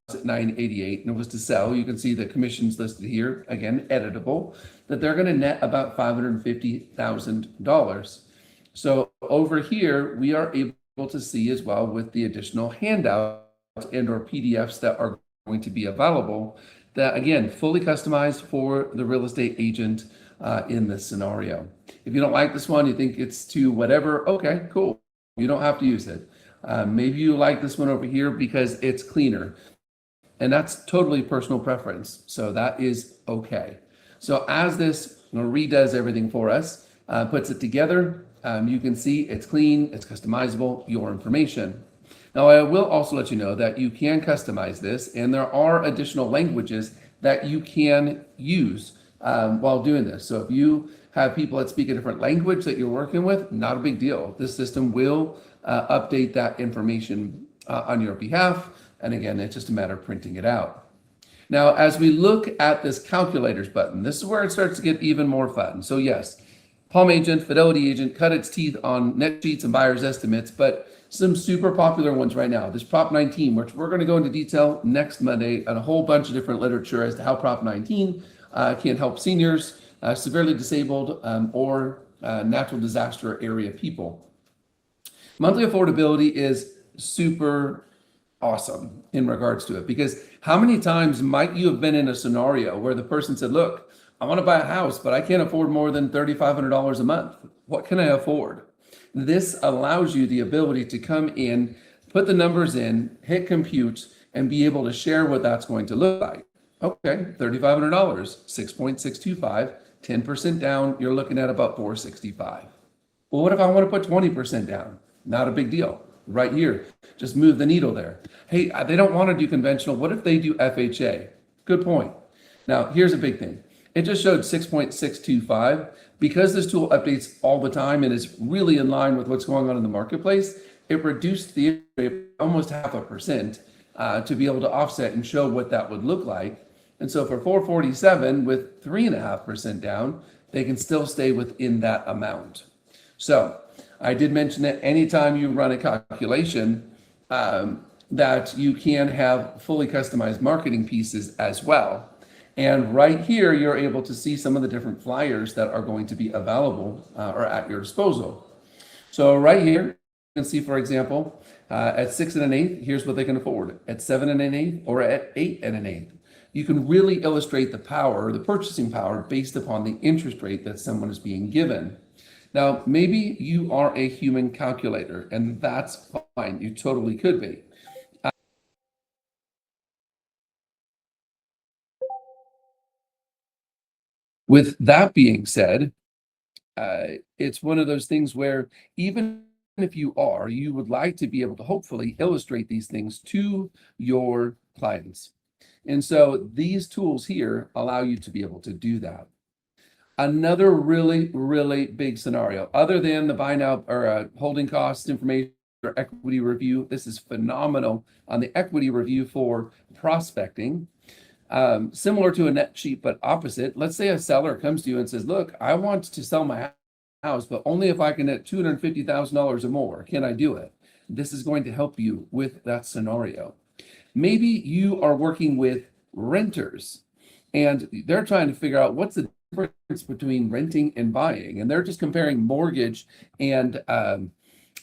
at 988 and it was to sell, you can see the commissions listed here, again, editable, that they're going to net about $550,000. So over here, we are able to see as well with the additional handouts and or PDFs that are going to be available, that again, fully customized for the real estate agent in this scenario. If you don't like this one, you think it's too whatever, okay, cool. You don't have to use it. Maybe you like this one over here because it's cleaner. And that's totally personal preference. So that is okay. So as this redoes everything for us, puts it together, you can see it's clean, it's customizable, your information. Now, I will also let you know that you can customize this, and there are additional languages that you can use while doing this. So if you have people that speak a different language that you're working with, not a big deal. This system will update that information on your behalf. And again, it's just a matter of printing it out. Now, as we look at this calculators button, this is where it starts to get even more fun. So yes, Palm Agent, Fidelity Agent cut its teeth on net sheets and buyer's estimates, but some super popular ones right now. This Prop 19, which we're going to go into detail next Monday, and a whole bunch of different literature as to how Prop 19 can help seniors, severely disabled, or natural disaster area people. Monthly affordability is super awesome in regards to it, because how many times might you have been in a scenario where the person said, look, I want to buy a house, but I can't afford more than $3,500 a month. What can I afford? This allows you the ability to come in, put the numbers in, hit compute, and be able to share what that's going to look like. Okay, $3,500, 6.625, 10% down, you're looking at about $465. Well, what if I want to put 20% down? Not a big deal. Right here, just move the needle there. Hey, they don't want to do conventional. What if they do FHA? Good point. Now, here's a big thing. It just showed 6.625. Because this tool updates all the time and is really in line with what's going on in the marketplace, it reduced the almost 0.5% to be able to offset and show what that would look like. And so for 447 with 3.5% down, they can still stay within that amount. So I did mention that anytime you run a calculation, that you can have fully customized marketing pieces as well. And right here, you're able to see some of the different flyers that are going to be available or at your disposal. So right here, you can see, for example, at 6 1/8, here's what they can afford. At 7 1/8 or at 8 1/8. You can really illustrate the power, the purchasing power, based upon the interest rate that someone is being given. Now, maybe you are a human calculator, and that's fine. You totally could be. With that being said, it's one of those things where even if you would like to be able to hopefully illustrate these things to your clients. And so these tools here allow you to be able to do that. Another really, really big scenario, other than the buy now or holding cost information or equity review, this is phenomenal on the equity review for prospecting. Similar to a net sheet, but opposite. Let's say a seller comes to you and says, look, I want to sell my house, but only if I can net $250,000 or more. Can I do it? This is going to help you with that scenario. Maybe you are working with renters and they're trying to figure out what's the difference between renting and buying. And they're just comparing mortgage and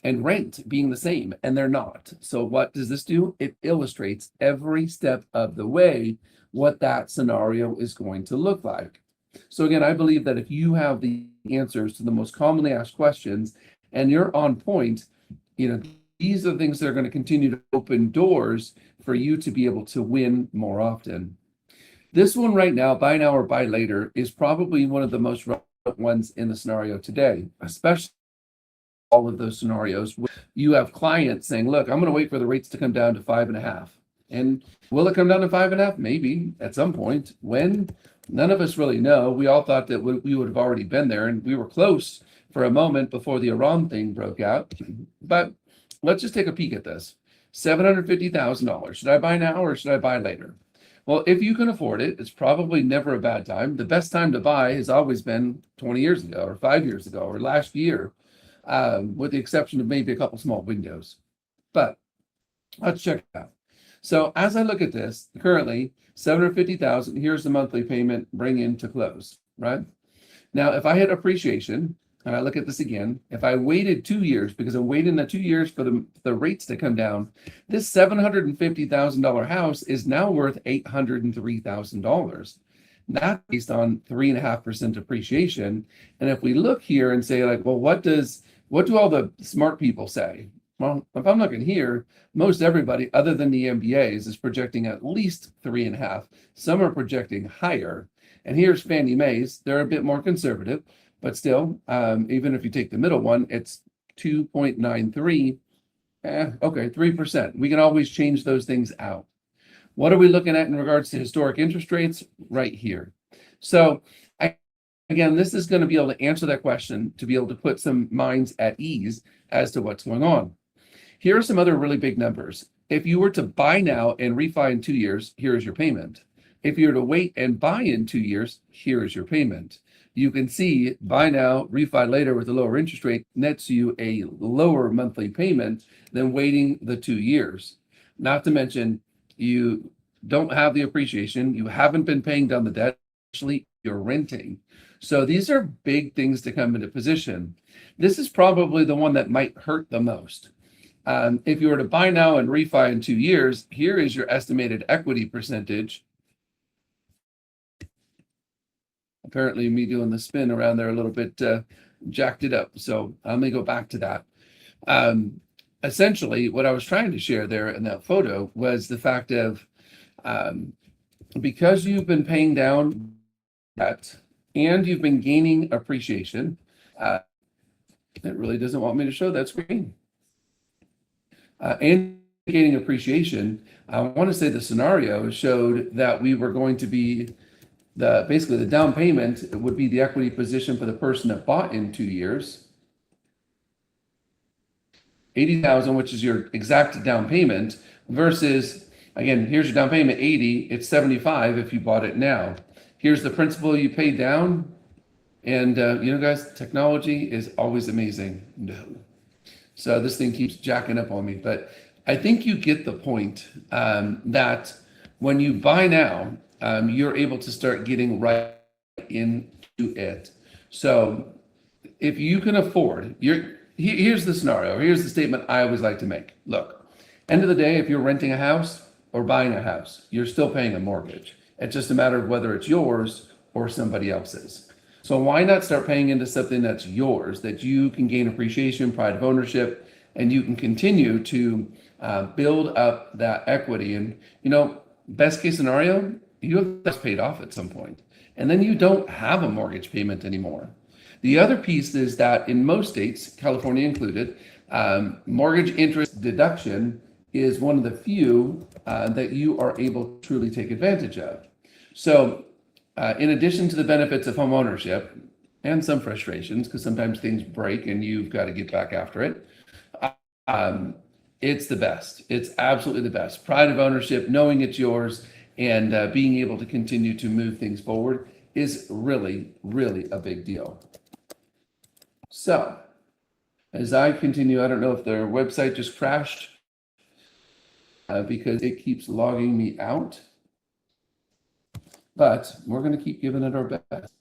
rent being the same, and they're not. So what does this do? It illustrates every step of the way what that scenario is going to look like. So again, I believe that if you have the answers to the most commonly asked questions and you're on point, these are the things that are going to continue to open doors for you to be able to win more often. This one right now, buy now or buy later, is probably one of the most relevant ones in the scenario today, especially all of those scenarios. You have clients saying, look, I'm going to wait for the rates to come down to 5.5. And will it come down to 5.5? Maybe at some point. When? None of us really know. We all thought that we would have already been there, and we were close for a moment before the Iran thing broke out. But let's just take a peek at this. $750,000. Should I buy now or should I buy later? Well, if you can afford it, it's probably never a bad time. The best time to buy has always been 20 years ago or 5 years ago or last year, with the exception of maybe a couple small windows. But let's check it out. So as I look at this, currently 750,000, here's the monthly payment bring in to close, right? Now, if I hit appreciation, and I look at this again, if I waited 2 years, because I'm waiting the 2 years for the rates to come down, this $750,000 house is now worth $803,000. That's based on 3.5% appreciation. And if we look here and say, like, well, what do all the smart people say? Well, if I'm looking here, most everybody other than the MBAs is projecting at least 3.5. Some are projecting higher. And here's Fannie Mae's. They're a bit more conservative, but still, even if you take the middle one, it's 2.93. Okay, 3%. We can always change those things out. What are we looking at in regards to historic interest rates? Right here. So again, this is going to be able to answer that question, to be able to put some minds at ease as to what's going on. Here are some other really big numbers. If you were to buy now and refi in 2 years, here is your payment. If you were to wait and buy in 2 years, here is your payment. You can see buy now, refi later with a lower interest rate nets you a lower monthly payment than waiting the 2 years. Not to mention, you don't have the appreciation. You haven't been paying down the debt. Actually, you're renting. So these are big things to come into position. This is probably the one that might hurt the most. If you were to buy now and refi in 2 years, here is your estimated equity percentage. Apparently me doing the spin around there a little bit jacked it up. So let me go back to that. Essentially, what I was trying to share there in that photo was the fact of because you've been paying down debt and you've been gaining appreciation, it really doesn't want me to show that screen. And gaining appreciation, I want to say the scenario showed that we were going to be basically the down payment would be the equity position for the person that bought in 2 years. 80,000, which is your exact down payment, versus, again, here's your down payment, 80, it's 75 if you bought it now. Here's the principal you paid down. And guys, technology is always amazing. No. So this thing keeps jacking up on me, but I think you get the point that when you buy now, you're able to start getting right into it. So if you can afford, here's the scenario, here's the statement I always like to make. Look, end of the day, if you're renting a house or buying a house, you're still paying a mortgage. It's just a matter of whether it's yours or somebody else's. So why not start paying into something that's yours, that you can gain appreciation, pride of ownership, and you can continue to build up that equity. And, best case scenario, you have that's paid off at some point, and then you don't have a mortgage payment anymore. The other piece is that in most states, California included, mortgage interest deduction is one of the few that you are able to truly take advantage of. So in addition to the benefits of home ownership and some frustrations, because sometimes things break and you've got to get back after it, it's the best. It's absolutely the best. Pride of ownership, knowing it's yours, and being able to continue to move things forward is really, really a big deal. So as I continue, I don't know if their website just crashed because it keeps logging me out. But we're going to keep giving it our best.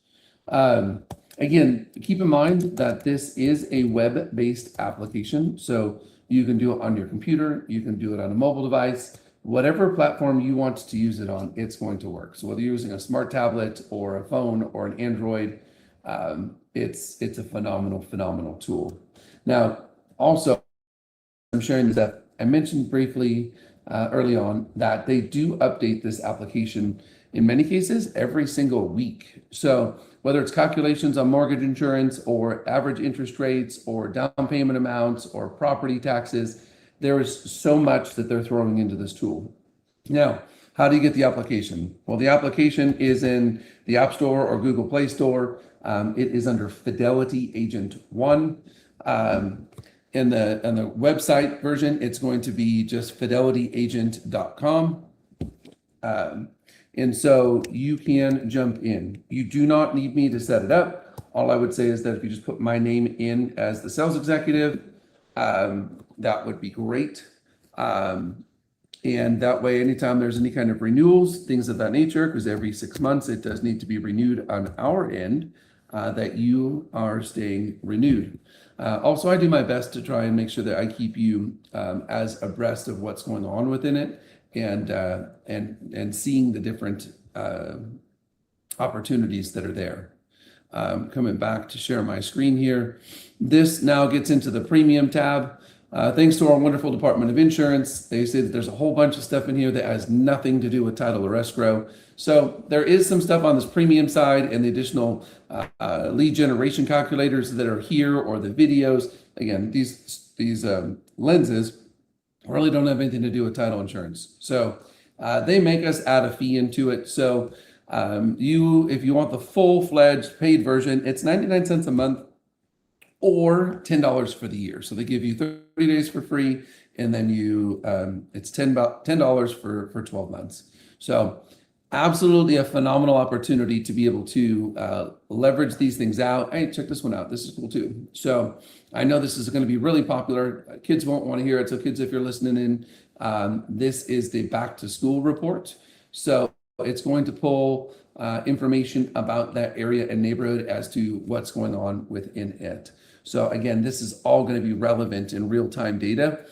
Again, keep in mind that this is a web-based application. So you can do it on your computer, you can do it on a mobile device, whatever platform you want to use it on, it's going to work. So whether you're using a smart tablet or a phone or an Android, it's a phenomenal tool. Now, also, I'm sharing that I mentioned briefly early on that they do update this application in many cases every single week. So whether it's calculations on mortgage insurance or average interest rates or down payment amounts or property taxes, there is so much that they're throwing into this tool. Now, how do you get the application? Well, the application is in the App Store or Google Play Store. It is under FidelityAgent ONE. In the website version, it's going to be just FidelityAgent.com. And so you can jump in. You do not need me to set it up. All I would say is that if you just put my name in as the sales executive, that would be great. And that way, anytime there's any kind of renewals, things of that nature, because every 6 months it does need to be renewed on our end, that you are staying renewed. Also, I do my best to try and make sure that I keep you as abreast of what's going on within it, and seeing the different opportunities that are there. Coming back to share my screen here. This now gets into the premium tab. Thanks to our wonderful Department of Insurance, they say that there's a whole bunch of stuff in here that has nothing to do with title or escrow. So there is some stuff on this premium side and the additional lead generation calculators that are here, or the videos. Again, these lenses really don't have anything to do with title insurance. So they make us add a fee into it. So if you want the full-fledged paid version, it's 99 cents a month or $10 for the year. So they give you 30 days for free, and then it's $10 for 12 months. So absolutely a phenomenal opportunity to be able to leverage these things out. Hey, check this one out. This is cool too. So I know this is going to be really popular. Kids won't want to hear it. So kids, if you're listening in, this is the back to school report. So it's going to pull information about that area and neighborhood as to what's going on within it. So again, this is all going to be relevant in real-time data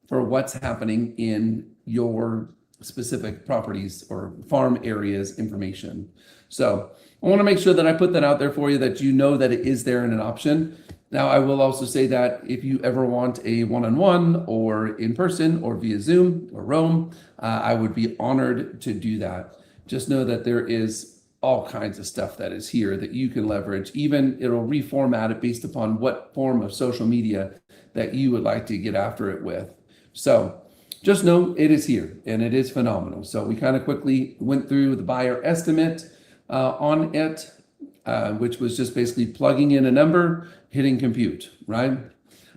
for what's happening in your specific properties or farm areas information. So I want to make sure that I put that out there for you, that you know that it is there in an option. Now, I will also say that if you ever want a one-on-one or in person or via Zoom or Roam, I would be honored to do that. Just know that there is all kinds of stuff that is here that you can leverage. Even it'll reformat it based upon what form of social media that you would like to get after it with. So just know it is here and it is phenomenal. So we kind of quickly went through the buyer estimate on it, which was just basically plugging in a number, hitting compute, right?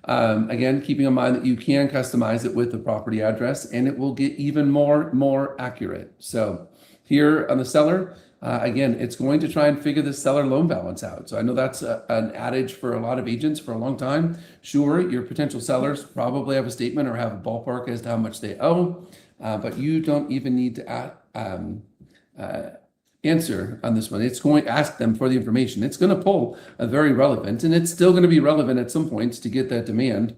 Again, keeping in mind that you can customize it with the property address, and it will get even more accurate. So here on the seller, again, it's going to try and figure the seller loan balance out. So I know that's an adage for a lot of agents for a long time. Sure, your potential sellers probably have a statement or have a ballpark as to how much they owe, but you don't even need to answer on this one. It's going to ask them for the information. It's going to pull a very relevant, and it's still going to be relevant at some points to get that demand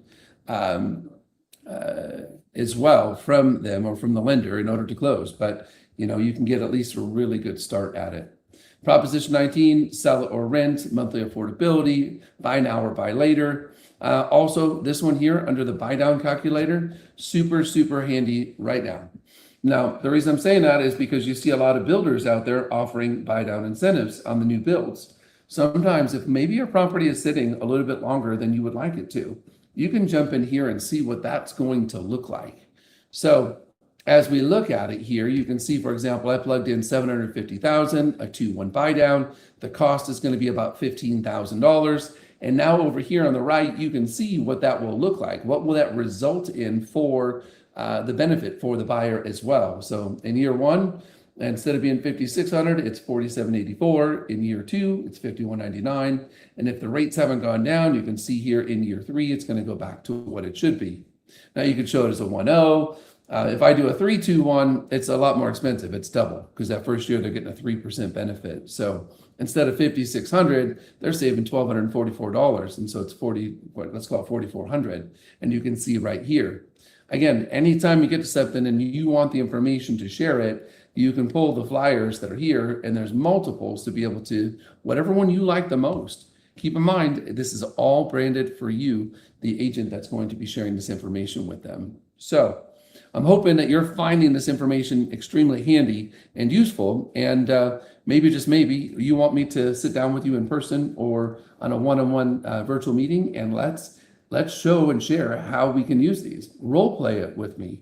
as well from them or from the lender in order to close. But you can get at least a really good start at it. Proposition 19, sell or rent, monthly affordability, buy now or buy later. Also, this one here under the Buydown Calculator, super handy right now. Now, the reason I'm saying that is because you see a lot of builders out there offering buy-down incentives on the new builds. Sometimes if maybe your property is sitting a little bit longer than you would like it to, you can jump in here and see what that's going to look like. So as we look at it here, you can see, for example, I plugged in $750,000, a 2-1 buy-down. The cost is going to be about $15,000. And now over here on the right, you can see what that will look like. What will that result in for the benefit for the buyer as well? So in year one, instead of being $5,600, it's $4,784. In year two, it's $5,199. And if the rates haven't gone down, you can see here in year three, it's going to go back to what it should be. Now you can show it as a 1-0. If I do a 3-2-1, it's a lot more expensive. It's double, because that first year they're getting a 3% benefit. So instead of $5,600, they're saving $1,244. And so it's let's call it $4,400. And you can see right here. Again, anytime you get to something and you want the information to share it, you can pull the flyers that are here, and there's multiples to be able to, whatever one you like the most. Keep in mind, this is all branded for you, the agent that's going to be sharing this information with them. So I'm hoping that you're finding this information extremely handy and useful, and maybe, just maybe, you want me to sit down with you in person or on a one-on-one virtual meeting, and let's show and share how we can use these. Role play it with me.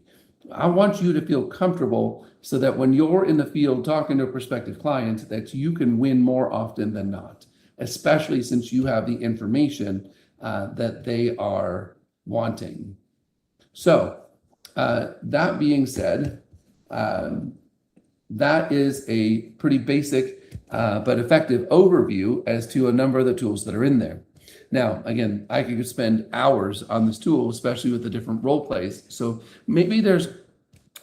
I want you to feel comfortable so that when you're in the field talking to a prospective client, that you can win more often than not, especially since you have the information that they are wanting. So that being said, that is a pretty basic but effective overview as to a number of the tools that are in there. Now, again, I could spend hours on this tool, especially with the different role plays. So maybe there's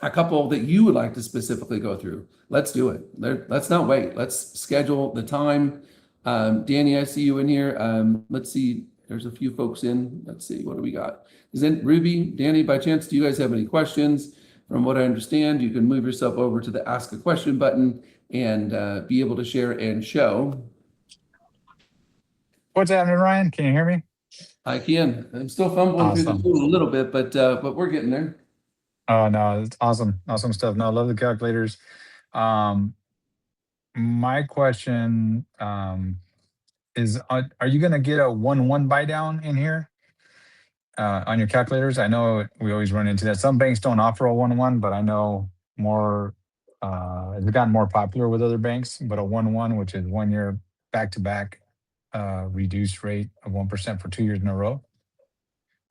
a couple that you would like to specifically go through, let's do it. Let's not wait. Let's schedule the time. Danny, I see you in here. Let's see. There's a few folks in. Let's see. What do we got? Is it Ruby, Danny, by chance, do you guys have any questions? From what I understand, you can move yourself over to the Ask a Question button and be able to share and show. What's happening, Ryan? Can you hear me? I can. I'm still fumbling through the Awesome. tool a little bit, but we're getting there. Oh no, it's awesome. Awesome stuff. No, I love the calculators. Um, my question is are you gonna get a 1-1 buy down in here on your calculators? I know we always run into that. Some banks don't offer a 1-1, but I know more it's gotten more popular with other banks, but a 1-1, which is 1 year back to back reduced rate of 1% for 2 years in a row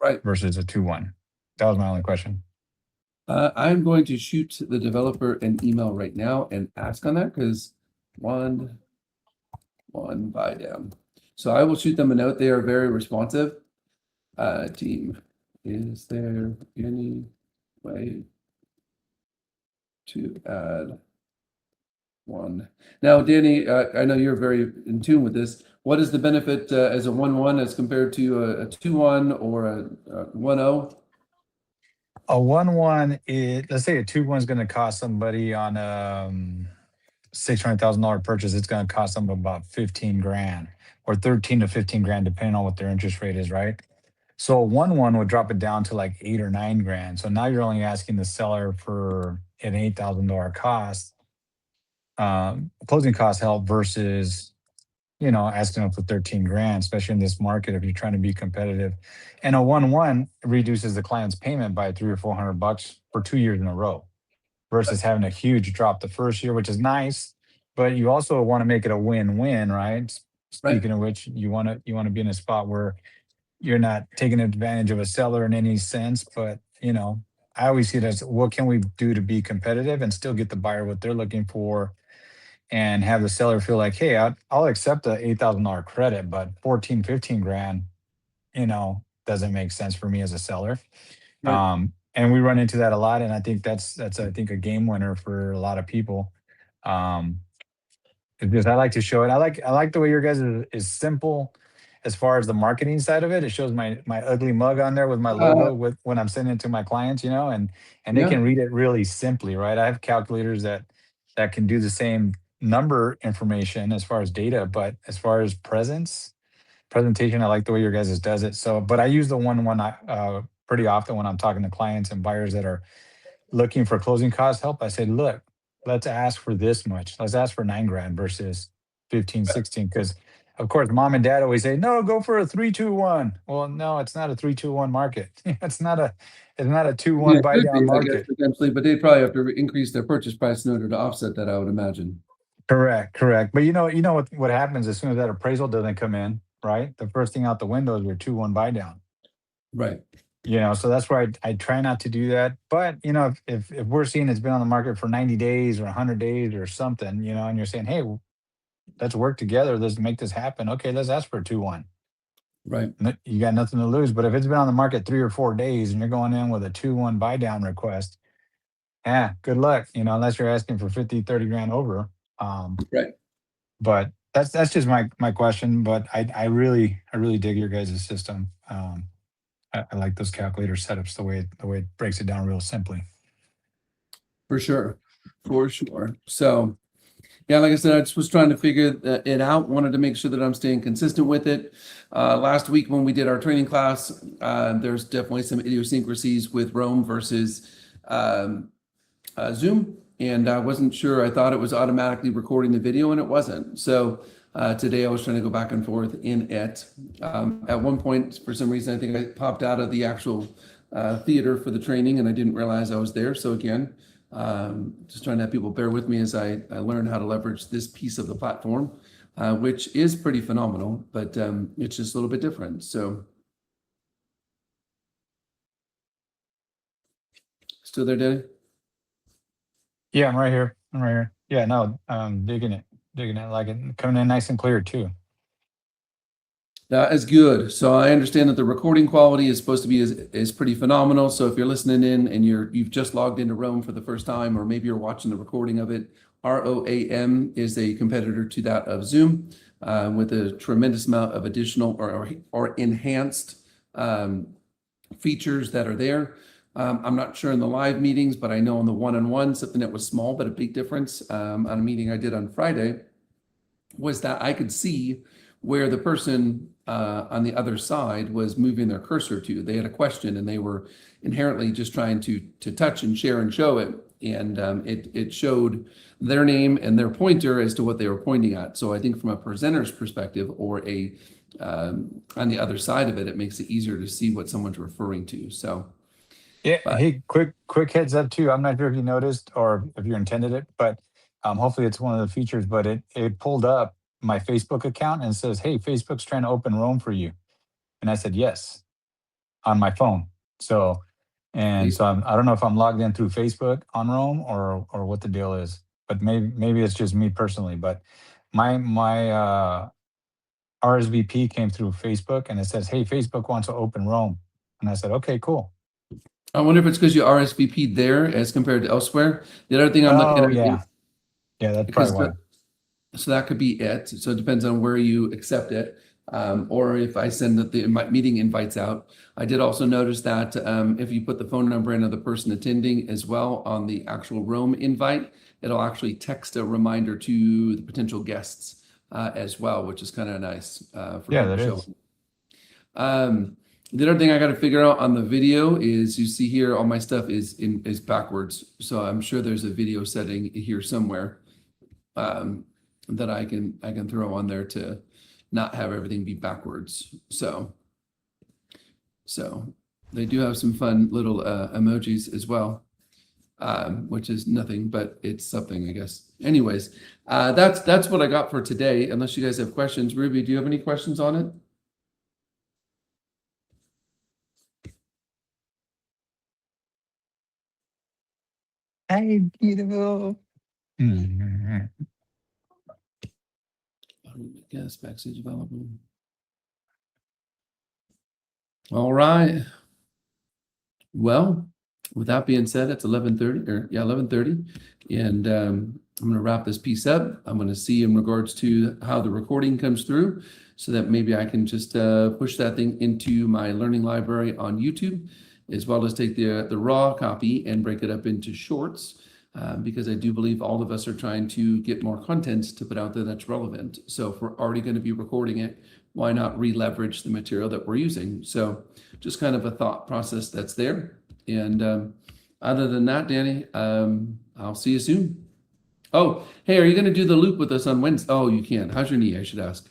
Right. versus a 2-1. That was my only question. I'm going to shoot the developer an email right now and ask on that because one buy down. So I will shoot them a note. They are very responsive. Team, is there any way to add one? Now, Danny, I know you're very in tune with this. What is the benefit as a 1-1 as compared to a 2-1 or a 1-0? A 1-1 is, let's say a 2-1 is going to cost somebody on $600,000 purchase. It's going to cost them about 15 grand or 13 to 15 grand, depending on what their interest rate is, right? So a 1-1 would drop it down to like 8 or 9 grand. So now you're only asking the seller for an $8,000 cost, closing cost help versus asking them for 13 grand, especially in this market if you're trying to be competitive. And a 1-1 reduces the client's payment by 300 or 400 bucks for 2 years in a row versus having a huge drop the first year, which is nice. But you also want to make it a win-win, right? Right, Speaking of which, you want to be in a spot where you're not taking advantage of a seller in any sense. But I always see it as what can we do to be competitive and still get the buyer what they're looking for and have the seller feel like, hey, I'll accept a $8,000 credit, but 14, 15 grand, doesn't make sense for me as a seller. right. And we run into that a lot. And I think that's I think a game winner for a lot of people. Um, because I like to show it. I like the way your guys is simple as far as the marketing side of it. It shows my ugly mug on there with my Uh, logo with when I'm sending it to my clients, and they yeah, can read it really simply, right? I have calculators that can do the same number information as far as data, but as far as presentation, I like the way your guys does it. So, but I use the 1-1 pretty often when I'm talking to clients and buyers that are looking for closing cost help. I said, look, let's ask for this much. Let's ask for 9 grand versus 15, 16. Because of course, mom and dad always say, no, go for a 3-2-1. Well, no, it's not a 3-2-1 market. It's not a I 2-1 mean, it buy could down be, I guess, market. potentially, but they'd probably have to increase their purchase price in order to offset that, I would imagine. Correct, correct. But you know what happens as soon as that appraisal doesn't come in, right? The first thing out the window is your 2-1 buy down. Right, So that's why I try not to do that. But if we're seeing it's been on the market for 90 days or 100 days or something, and you're saying, hey, let's work together. Let's make this happen. Okay, let's ask for a 2-1. right, You got nothing to lose. But if it's been on the market 3 or 4 days and you're going in with a 2-1 buy down request, good luck. Unless you're asking for 50, 30 grand over. right. But that's just my question. But I really dig your guys' system. I like those calculator setups, the way it breaks it down real simply. For sure. For sure. So, yeah, like I said, I just was trying to figure it out. Wanted to make sure that I'm staying consistent with it. Last week when we did our training class, there's definitely some idiosyncrasies with Rome versus um, Zoom, and I wasn't sure. I thought it was automatically recording the video, and it wasn't. So today I was trying to go back and forth in it. At one point, for some reason, I think I popped out of the actual theater for the training, and I didn't realize I was there. So again, just trying to have people bear with me as I learn how to leverage this piece of the platform, which is pretty phenomenal, but it's just a little bit different. So still there, Danny? Yeah, I'm right here. I'm right here. Yeah, no, digging it, like it, coming in nice and clear too. That is good. So I understand that the recording quality is supposed to be is pretty phenomenal. So if you're listening in and you've just logged into Roam for the first time, or maybe you're watching the recording of it, ROAM is a competitor to that of Zoom, with a tremendous amount of additional or enhanced features that are there. I'm not sure in the live meetings, but I know on the one-on-one, something that was small but a big difference on a meeting I did on Friday was that I could see where the person on the other side was moving their cursor to. They had a question and they were inherently just trying to touch and share and show it. And it showed their name and their pointer as to what they were pointing at. So I think from a presenter's perspective or on the other side of it, it makes it easier to see what someone's referring to. So, Yeah. but Hey, quick heads up too. I'm not sure if you noticed or if you intended it, but hopefully it's one of the features. But it pulled up my Facebook account and says, "Hey, Facebook's trying to open Roam for you," and I said yes on my phone. So, and so Facebook. I don't know if I'm logged in through Facebook on Roam or what the deal is, but maybe it's just me personally. But my RSVP came through Facebook and it says, "Hey, Facebook wants to open Roam," and I said, "Okay, cool." I wonder if it's because you RSVP'd there as compared to elsewhere. The other thing I'm looking Oh at yeah, is yeah, that's probably because why. so that could be it. So it depends on where you accept it, or if I send the meeting invites out. I did also notice that if you put the phone number in of the person attending as well on the actual Roam invite, it'll actually text a reminder to the potential guests as well, which is kind of nice for Yeah, people that showing. is. The other thing I got to figure out on the video is you see here all my stuff is backwards, so I'm sure there's a video setting here somewhere um, that I can throw on there to not have everything be backwards. So they do have some fun little emojis as well, which is nothing, but it's something, I guess. Anyways, that's what I got for today. Unless you guys have questions, Ruby, do you have any questions on it? Hey, beautiful. Mhm. Yes, backstage available. All right. Well, with that being said, it's 11:30 or yeah, 11:30. And I'm going to wrap this piece up. I'm going to see in regards to how the recording comes through so that maybe I can just push that thing into my learning library on YouTube, as well as take the raw copy and break it up into shorts. Because I do believe all of us are trying to get more content to put out there that's relevant. So if we're already going to be recording it, why not re-leverage the material that we're using? So just kind of a thought process that's there. And other than that, Danny, I'll see you soon. Oh, hey, are you going to do the loop with us on Wednesday? Oh, you can. How's your knee? I should ask.